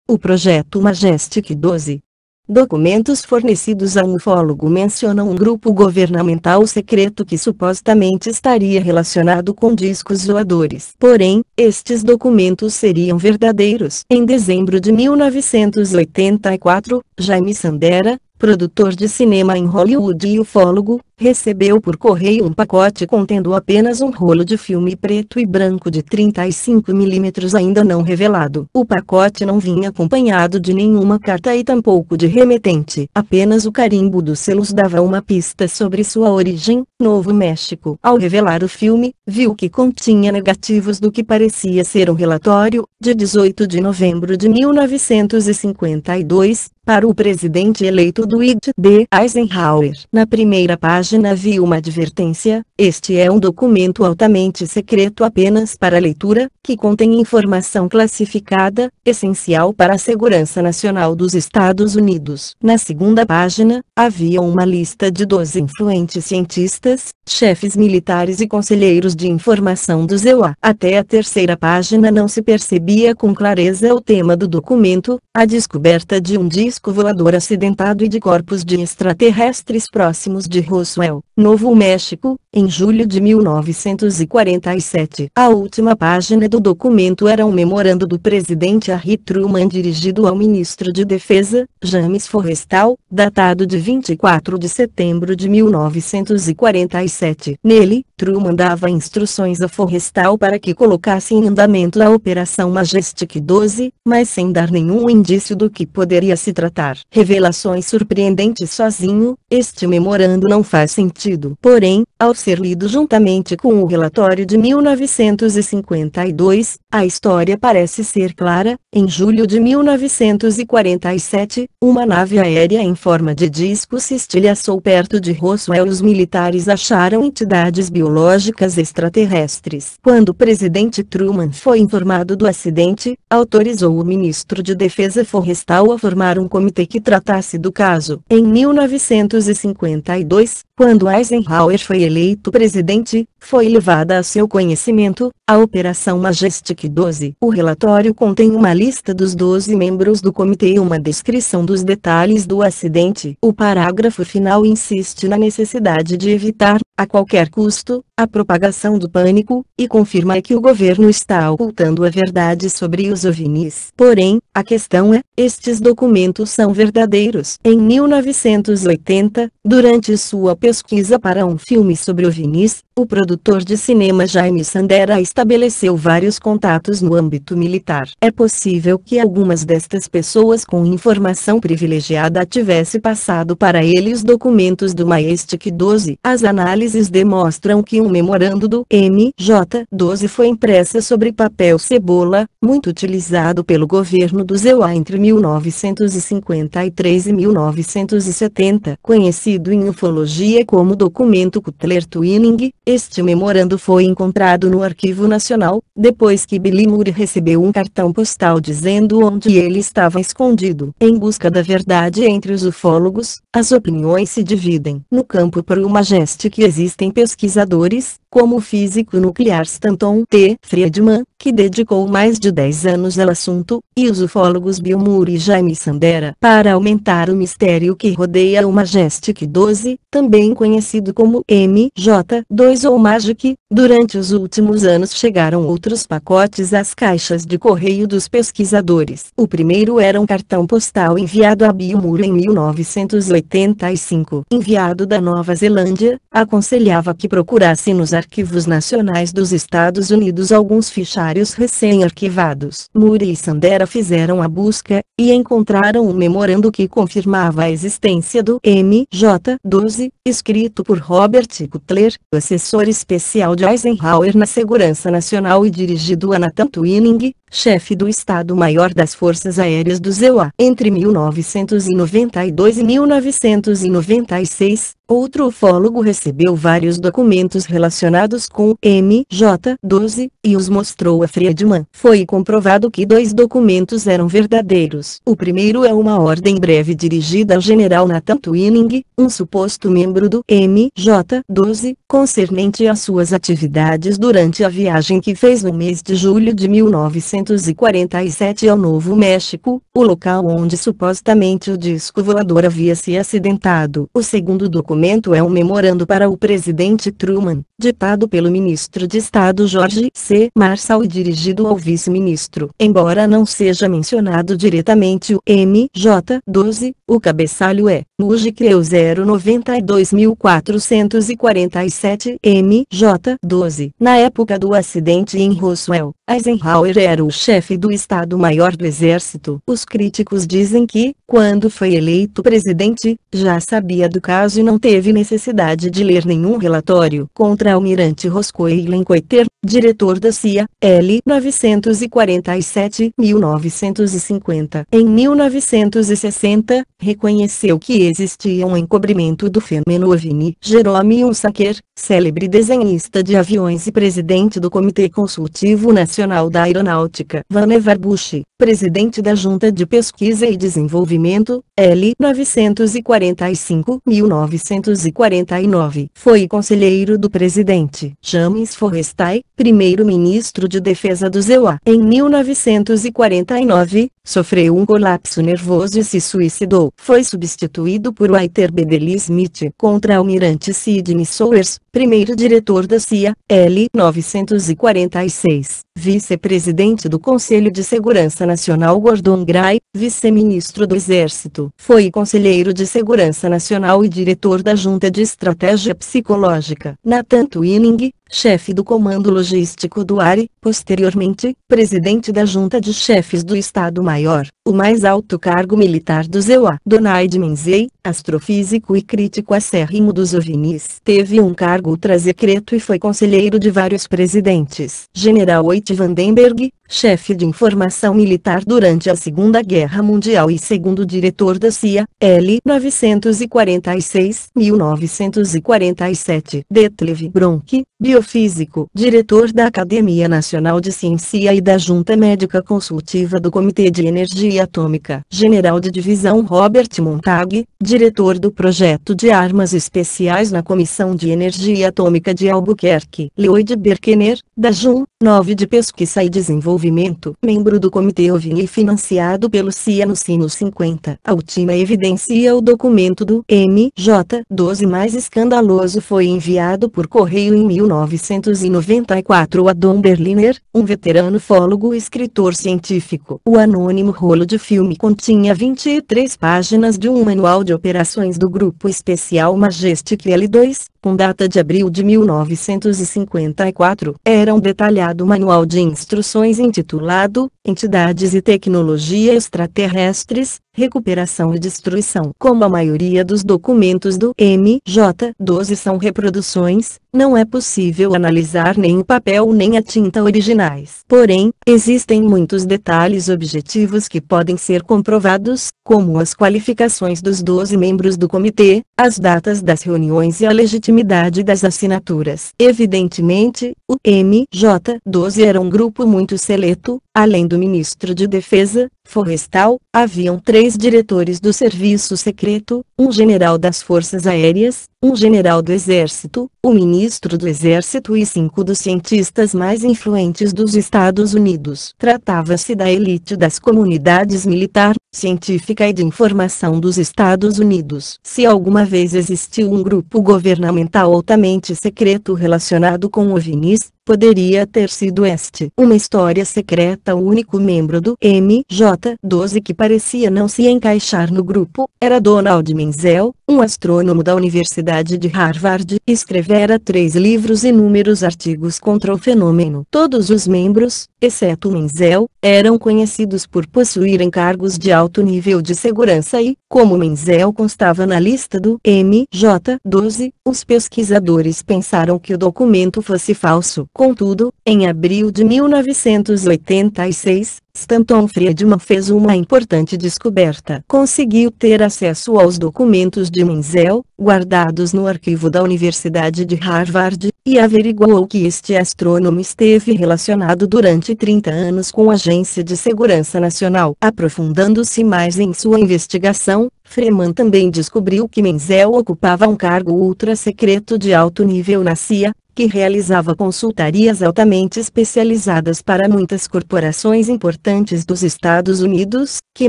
O projeto Majestic 12. Documentos fornecidos a um ufólogo mencionam um grupo governamental secreto que supostamente estaria relacionado com discos voadores. Porém, estes documentos seriam verdadeiros. Em dezembro de 1984, Jaime Sandera, produtor de cinema em Hollywood e ufólogo, recebeu por correio um pacote contendo apenas um rolo de filme preto e branco de 35 mm ainda não revelado. O pacote não vinha acompanhado de nenhuma carta e tampouco de remetente. Apenas o carimbo dos selos dava uma pista sobre sua origem, Novo México. Ao revelar o filme, viu que continha negativos do que parecia ser um relatório, de 18 de novembro de 1952, para o presidente eleito Dwight D. Eisenhower. Na primeira página havia uma advertência: este é um documento altamente secreto apenas para leitura, que contém informação classificada, essencial para a segurança nacional dos Estados Unidos. Na segunda página, havia uma lista de 12 influentes cientistas, chefes militares e conselheiros de informação do ZEUA. Até a terceira página não se percebia com clareza o tema do documento: a descoberta de um disco voador acidentado e de corpos de extraterrestres próximos de Roswell, Novo México, em julho de 1947. A última página do documento era um memorando do presidente Harry Truman dirigido ao ministro de Defesa, James Forrestal, datado de 24 de setembro de 1947. Nele, Truman dava instruções a Forrestal para que colocasse em andamento a Operação Majestic 12, mas sem dar nenhum indício do que poderia se tratar. Revelações surpreendentes sozinho, este memorando não faz sentido. Porém, ao ser lido juntamente com o relatório de 1952, a história parece ser clara. Em julho de 1947, uma nave aérea em forma de disco se estilhaçou perto de Roswell e os militares acharam entidades biológicas extraterrestres. Quando o presidente Truman foi informado do acidente, autorizou o ministro de Defesa Forrestal a formar um comitê que tratasse do caso. Em 1952, quando Eisenhower foi eleito presidente, foi levada a seu conhecimento a Operação Majestic 12. O relatório contém uma lista dos 12 membros do comitê e uma descrição dos detalhes do acidente. O parágrafo final insiste na necessidade de evitar, a qualquer custo, a propagação do pânico, e confirma que o governo está ocultando a verdade sobre os OVNIs. Porém, a questão é, estes documentos são verdadeiros? Em 1980, durante sua pesquisa para um filme sobre OVNIs, o produtor de cinema Jaime Sandera estabeleceu vários contatos no âmbito militar. É possível que algumas destas pessoas com informação privilegiada tivesse passado para ele os documentos do Majestic 12. As análises demonstram que um memorando do MJ-12 foi impressa sobre papel cebola, muito utilizado pelo governo do ZEUA entre 1953 e 1970. Conhecido em ufologia como documento Cutler-Twinning, este memorando foi encontrado no Arquivo Nacional, depois que Billy Moore recebeu um cartão postal dizendo onde ele estava escondido. Em busca da verdade entre os ufólogos, as opiniões se dividem. No campo pro-Majestic existem pesquisadores, como o físico nuclear Stanton T. Friedman, que dedicou mais de 10 anos ao assunto, e os ufólogos Bill Moore e Jaime Sandera. Para aumentar o mistério que rodeia o Majestic 12, também conhecido como MJ-2 ou Magic, durante os últimos anos chegaram outros pacotes às caixas de correio dos pesquisadores. O primeiro era um cartão postal enviado a Bill Moore em 1985. Enviado da Nova Zelândia, aconselhava que procurasse nos arquivos nacionais dos Estados Unidos alguns fichários recém-arquivados. Moore e Sandera fizeram a busca, e encontraram um memorando que confirmava a existência do MJ-12, escrito por Robert Cutler, assessor especial de Eisenhower na Segurança Nacional e dirigido a Nathan Twining, chefe do Estado-Maior das Forças Aéreas do ZEUA. Entre 1992 e 1996, outro ufólogo recebeu vários documentos relacionados com o MJ-12, e os mostrou a Friedman. Foi comprovado que 2 documentos eram verdadeiros. O primeiro é uma ordem breve dirigida ao general Nathan Twining, um suposto membro do MJ-12, concernente às suas atividades durante a viagem que fez no mês de julho de 1900 1947 ao Novo México, o local onde supostamente o disco voador havia se acidentado. O segundo documento é um memorando para o presidente Truman, ditado pelo ministro de Estado George C. Marshall e dirigido ao vice-ministro. Embora não seja mencionado diretamente o MJ-12, o cabeçalho é MUJCREU 092447 MJ-12. Na época do acidente em Roswell, Eisenhower era o chefe do Estado-Maior do Exército. Os críticos dizem que, quando foi eleito presidente, já sabia do caso e não teve necessidade de ler nenhum relatório. Contra-almirante Roscoe Linklater, diretor da CIA, L. 947-1950. Em 1960, reconheceu que existia um encobrimento do fenômeno OVNI. Jerome Unsaker, célebre desenhista de aviões e presidente do Comitê Consultivo Nacional da Aeronáutica. Vannevar Bush, presidente da Junta de Pesquisa e Desenvolvimento, L. 945-1949. Foi conselheiro do presidente James Forrestal, primeiro-ministro de defesa do ZEUA. Em 1949, sofreu um colapso nervoso e se suicidou. Foi substituído por Walter Bedell Smith. Contra-almirante Sidney Sowers, primeiro diretor da CIA, L. 946. Vice-presidente do Conselho de Segurança Nacional Gordon Gray, vice-ministro do Exército. Foi conselheiro de Segurança Nacional e diretor da Junta de Estratégia Psicológica. Nathan Twining, chefe do Comando Logístico do AR, posteriormente, presidente da Junta de Chefes do Estado-Maior, o mais alto cargo militar do ZEUA. Donald Menzies, astrofísico e crítico acérrimo dos OVNIs. Teve um cargo ultra-secreto e foi conselheiro de vários presidentes. General Hoyt Vandenberg, chefe de informação militar durante a Segunda Guerra Mundial e segundo diretor da CIA, L. 946-1947. Detlev Bronk, biofísico, diretor da Academia Nacional de Ciência e da Junta Médica Consultiva do Comitê de Energia Atômica. General de Divisão Robert Montague, diretor do Projeto de Armas Especiais na Comissão de Energia Atômica de Albuquerque. Lloyd Berkner, da JUN, 9 de Pesquisa e Desenvolvimento, membro do Comitê OVNI financiado pelo CIA nos anos 50. A última evidencia o documento do MJ-12 mais escandaloso foi enviado por correio em 1994 a Don Berliner, um veterano ufólogo e escritor científico. O anônimo rolo de filme continha 23 páginas de um manual de operações do Grupo Especial Majestic L2, com data de abril de 1954. Era um detalhado manual de instruções intitulado Entidades e Tecnologia Extraterrestres, Recuperação e Destruição. Como a maioria dos documentos do MJ-12 são reproduções, não é possível analisar nem o papel nem a tinta originais. Porém, existem muitos detalhes objetivos que podem ser comprovados, como as qualificações dos 12 membros do comitê, as datas das reuniões e a legitimidade das assinaturas. Evidentemente, o MJ-12 era um grupo muito seleto. Além do ministro de Defesa, Forrestal, haviam 3 diretores do Serviço Secreto, um general das Forças Aéreas, um general do Exército, o ministro do Exército e 5 dos cientistas mais influentes dos Estados Unidos. Tratava-se da elite das comunidades militar, científica e de informação dos Estados Unidos. Se alguma vez existiu um grupo governamental altamente secreto relacionado com OVNIs, poderia ter sido este. Uma história secreta. O único membro do MJ-12 que parecia não se encaixar no grupo, era Donald Menzel, um astrônomo da Universidade de Harvard. Escrevera 3 livros e inúmeros artigos contra o fenômeno. Todos os membros, exceto Menzel, eram conhecidos por possuírem cargos de alto nível de segurança e, como Menzel constava na lista do MJ-12, os pesquisadores pensaram que o documento fosse falso. Contudo, em abril de 1986, Stanton Friedman fez uma importante descoberta. Conseguiu ter acesso aos documentos de Menzel, guardados no arquivo da Universidade de Harvard, e averiguou que este astrônomo esteve relacionado durante 30 anos com a Agência de Segurança Nacional. Aprofundando-se mais em sua investigação, Freeman também descobriu que Menzel ocupava um cargo ultra-secreto de alto nível na CIA, que realizava consultorias altamente especializadas para muitas corporações importantes dos Estados Unidos, que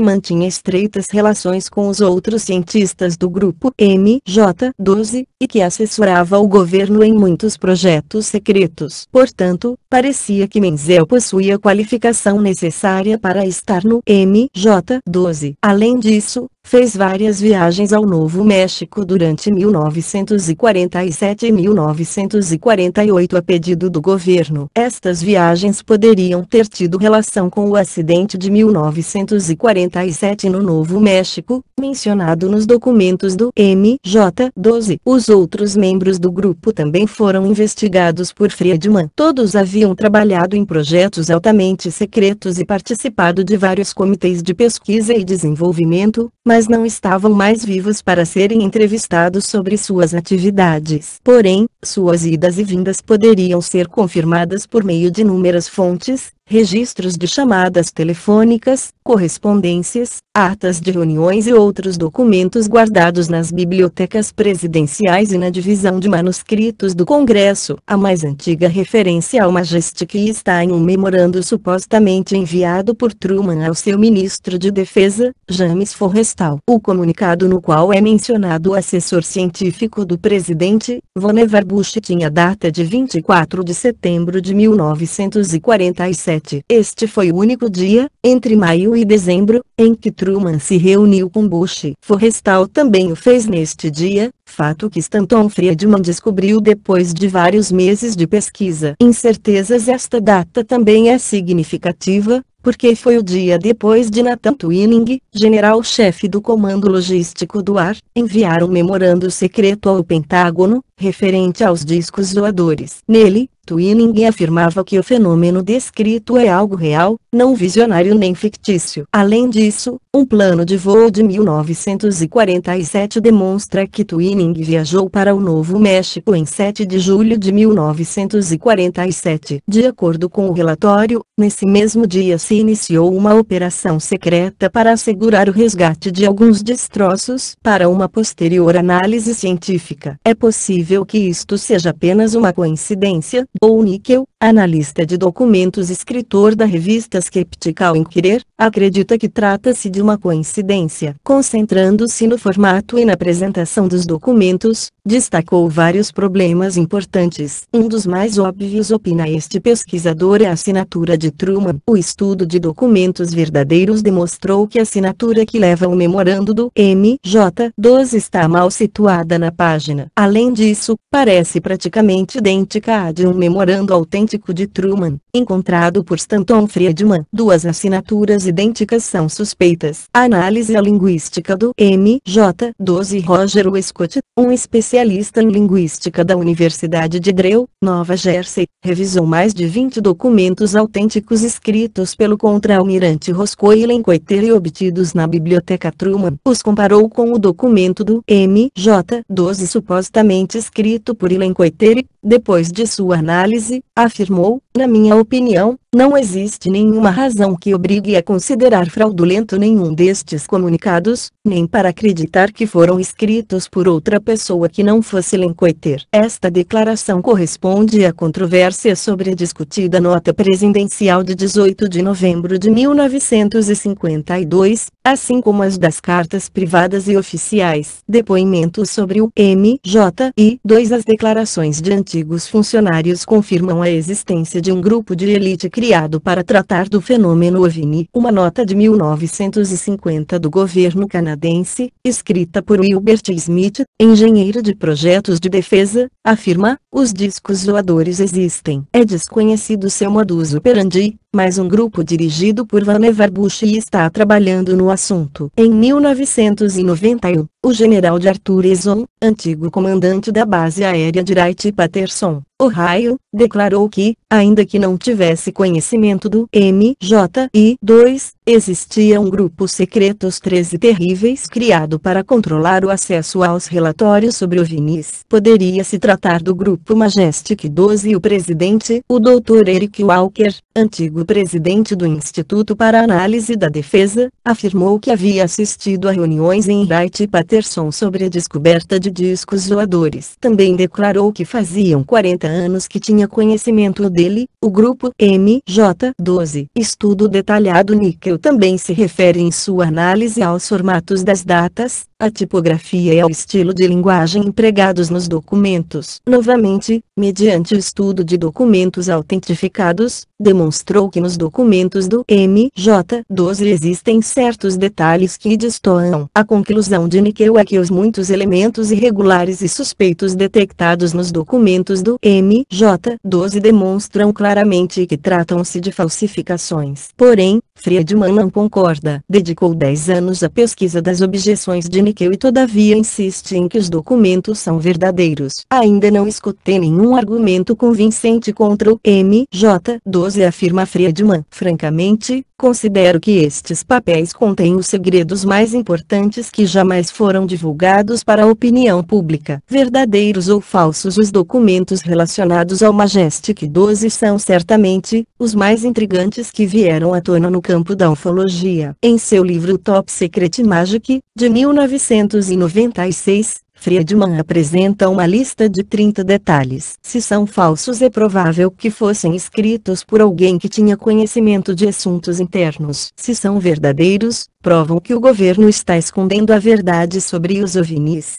mantinha estreitas relações com os outros cientistas do grupo MJ-12, e que assessorava o governo em muitos projetos secretos. Portanto, parecia que Menzel possuía a qualificação necessária para estar no MJ-12. Além disso, fez várias viagens ao Novo México durante 1947 e 1948 a pedido do governo. Estas viagens poderiam ter tido relação com o acidente de 1947 no Novo México, mencionado nos documentos do MJ-12. Os outros membros do grupo também foram investigados por Friedman. Todos haviam trabalhado em projetos altamente secretos e participado de vários comitês de pesquisa e desenvolvimento, mas não estavam mais vivos para serem entrevistados sobre suas atividades. Porém, suas idas e vindas poderiam ser confirmadas por meio de inúmeras fontes, registros de chamadas telefônicas, correspondências, atas de reuniões e outros documentos guardados nas bibliotecas presidenciais e na divisão de manuscritos do Congresso. A mais antiga referência ao Majestic está em um memorando supostamente enviado por Truman ao seu ministro de Defesa, James Forrestal. O comunicado no qual é mencionado o assessor científico do presidente, Vannevar Bush, tinha data de 24 de setembro de 1947. Este foi o único dia, entre maio e dezembro, em que Truman se reuniu com Bush. Forrestal também o fez neste dia, fato que Stanton Friedman descobriu depois de vários meses de pesquisa. Incertezas. Esta data também é significativa, porque foi o dia depois de Nathan Twining, general-chefe do Comando Logístico do Ar, enviar um memorando secreto ao Pentágono, referente aos discos voadores. Nele, Twining afirmava que o fenômeno descrito é algo real, não visionário nem fictício. Além disso, um plano de voo de 1947 demonstra que Twining viajou para o Novo México em 7 de julho de 1947. De acordo com o relatório, nesse mesmo dia se iniciou uma operação secreta para assegurar o resgate de alguns destroços para uma posterior análise científica. É possível que isto seja apenas uma coincidência. Paul Nickel, analista de documentos e escritor da revista Skeptical Inquirer, acredita que trata-se de uma coincidência. Concentrando-se no formato e na apresentação dos documentos, destacou vários problemas importantes. Um dos mais óbvios, opina este pesquisador, é a assinatura de Truman. O estudo de documentos verdadeiros demonstrou que a assinatura que leva o memorando do MJ-12 está mal situada na página. Além disso, parece praticamente idêntica à de um memorando autêntico de Truman, encontrado por Stanton Friedman. Duas assinaturas idênticas são suspeitas. A análise linguística do MJ-12. Roger Westcott, um especialista em linguística da Universidade de Drew, Nova Jersey, revisou mais de 20 documentos autênticos escritos pelo contra-almirante Roscoe Linklater e obtidos na Biblioteca Truman. Os comparou com o documento do MJ-12 supostamente escrito por Linklater e, depois de sua análise, afirmou: "Na minha opinião, não existe nenhuma razão que obrigue a considerar fraudulento nenhum destes comunicados, nem para acreditar que foram escritos por outra pessoa que não fosse Linklater." Esta declaração corresponde à controvérsia sobre a discutida nota presidencial de 18 de novembro de 1952, assim como as das cartas privadas e oficiais. Depoimentos sobre o MJ-12. As declarações de antigos funcionários confirmam a existência de um grupo de elite criado para tratar do fenômeno OVNI. Uma nota de 1950 do governo canadense, escrita por Wilbert Smith, engenheiro de projetos de defesa, afirma: "Os discos voadores existem. É desconhecido seu modus operandi, mas um grupo dirigido por Vannevar Bush está trabalhando no assunto." Em 1991, o general de Arthur Eson, antigo comandante da base aérea de Wright-Patterson, Ohio, declarou que, ainda que não tivesse conhecimento do MJ-12, existia um grupo secreto, os 13 Terríveis, criado para controlar o acesso aos relatórios sobre OVNIs. Poderia se tratar do grupo Majestic 12 e o presidente, o Dr. Eric Walker, antigo antigo presidente do Instituto para a Análise da Defesa, afirmou que havia assistido a reuniões em Wright e Patterson sobre a descoberta de discos voadores. Também declarou que faziam 40 anos que tinha conhecimento dele. O grupo MJ-12 estudo detalhado níquel também se refere em sua análise aos formatos das datas, à tipografia e ao estilo de linguagem empregados nos documentos. Novamente, mediante o estudo de documentos autentificados, demonstrou que nos documentos do MJ-12 existem certos detalhes que destoam. A conclusão de níquel é que os muitos elementos irregulares e suspeitos detectados nos documentos do MJ-12 demonstram claramente que tratam-se de falsificações. Porém, Friedman não concorda. Dedicou 10 anos à pesquisa das objeções de níquel e todavia insiste em que os documentos são verdadeiros. Ainda não escutei nenhum argumento convincente contra o MJ-12, afirma Friedman. Francamente, considero que estes papéis contêm os segredos mais importantes que jamais foram divulgados para a opinião pública. Verdadeiros ou falsos, os documentos relacionados ao Majestic 12 são certamente os mais intrigantes que vieram à tona no campo da ufologia. Em seu livro Top Secret Magic, de 1996, Friedman apresenta uma lista de 30 detalhes. Se são falsos, é provável que fossem escritos por alguém que tinha conhecimento de assuntos internos. Se são verdadeiros, provam que o governo está escondendo a verdade sobre os OVNIs.